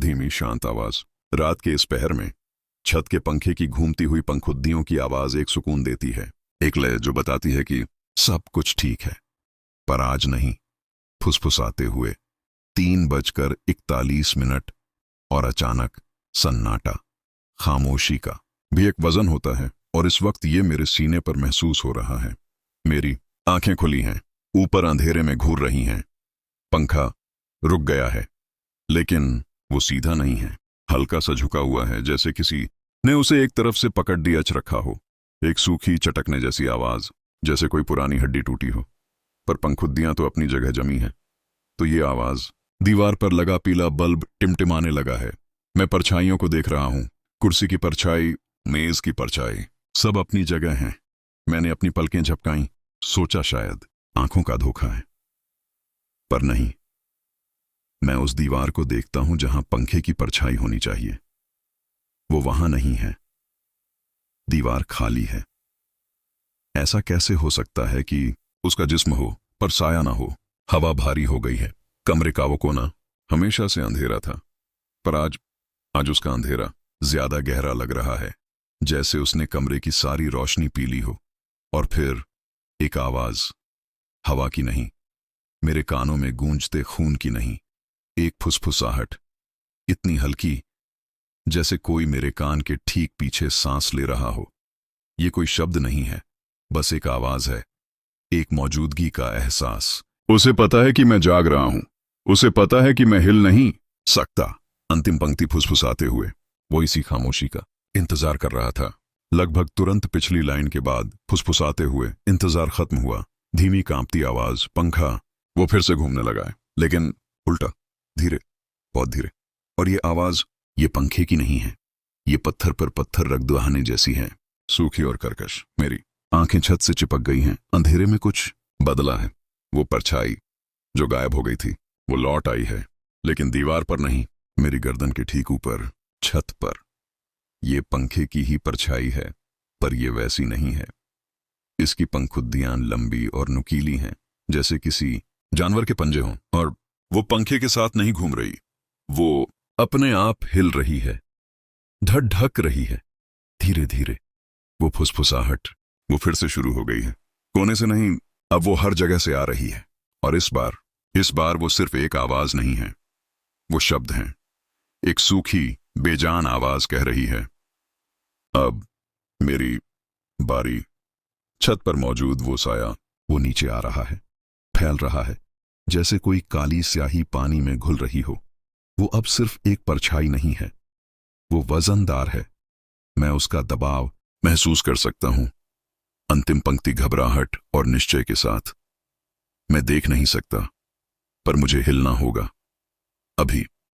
धीमी शांत आवाज। रात के इस पहर में छत के पंखे की घूमती हुई पंखुद्दियों की आवाज एक सुकून देती है, एक लय जो बताती है कि सब कुछ ठीक है। पर आज नहीं। फुसफुसाते हुए 3:41 और अचानक सन्नाटा। खामोशी का भी एक वजन होता है और इस वक्त ये मेरे सीने पर महसूस हो रहा है। मेरी आंखें खुली हैं, ऊपर अंधेरे में घूर रही हैं। पंखा रुक गया है, लेकिन वो सीधा नहीं है, हल्का सा झुका हुआ है, जैसे किसी ने उसे एक तरफ से पकड़ दिया रखा हो। एक सूखी चटकने जैसी आवाज, जैसे कोई पुरानी हड्डी टूटी हो। पर पंखुद्दियां तो अपनी जगह जमी है। तो ये आवाज। दीवार पर लगा पीला बल्ब टिमटिमाने लगा है। मैं परछाइयों को देख रहा हूं। कुर्सी की परछाई, मेज की परछाई, सब अपनी जगह हैं। मैंने अपनी पलकें झपकाई, सोचा शायद आंखों का धोखा है, पर नहीं। मैं उस दीवार को देखता हूं जहां पंखे की परछाई होनी चाहिए। वो वहां नहीं है। दीवार खाली है। ऐसा कैसे हो सकता है कि उसका जिस्म हो पर साया ना हो? हवा भारी हो गई है। कमरे का वो कोना हमेशा से अंधेरा था, पर आज उसका अंधेरा ज्यादा गहरा लग रहा है, जैसे उसने कमरे की सारी रोशनी पी ली हो। और फिर एक आवाज, हवा की नहीं, मेरे कानों में गूंजते खून की नहीं, एक फुसफुसाहट, इतनी हल्की जैसे कोई मेरे कान के ठीक पीछे सांस ले रहा हो। ये कोई शब्द नहीं है, बस एक आवाज है, एक मौजूदगी का एहसास। उसे पता है कि मैं जाग रहा हूं, उसे पता है कि मैं हिल नहीं सकता। अंतिम पंक्ति फुसफुसाते हुए वो इसी खामोशी का इंतजार कर रहा था। लगभग तुरंत पिछली लाइन के बाद फुसफुसाते हुए इंतजार खत्म हुआ। धीमी कांपती आवाज, पंखा वो फिर से घूमने लगा है, लेकिन उल्टा, धीरे, बहुत धीरे। और ये आवाज ये पंखे की नहीं है, ये पत्थर पर पत्थर रख दुहाने जैसी है, सूखी और कर्कश। मेरी आंखें छत से चिपक गई हैं। अंधेरे में कुछ बदला है। वो परछाई जो गायब हो गई थी वो लौट आई है, लेकिन दीवार पर नहीं, मेरी गर्दन के ठीक ऊपर, छत पर। ये पंखे की ही परछाई है, पर ये वैसी नहीं है। इसकी पंखुद्दियां लंबी और नुकीली हैं, जैसे किसी जानवर के पंजे हों। और वो पंखे के साथ नहीं घूम रही, वो अपने आप हिल रही है, ढक रही है, धीरे धीरे। वो फुसफुसाहट वो फिर से शुरू हो गई है, कोने से नहीं, अब वो हर जगह से आ रही है। और इस बार वो सिर्फ एक आवाज नहीं है, वो शब्द हैं। एक सूखी बेजान आवाज कह रही है, अब मेरी बारी। छत पर मौजूद वो साया वो नीचे आ रहा है, फैल रहा है, जैसे कोई काली स्याही पानी में घुल रही हो। वो अब सिर्फ एक परछाई नहीं है, वो वजनदार है। मैं उसका दबाव महसूस कर सकता हूं। अंतिम पंक्ति घबराहट और निश्चय के साथ। मैं देख नहीं सकता, पर मुझे हिलना होगा, अभी।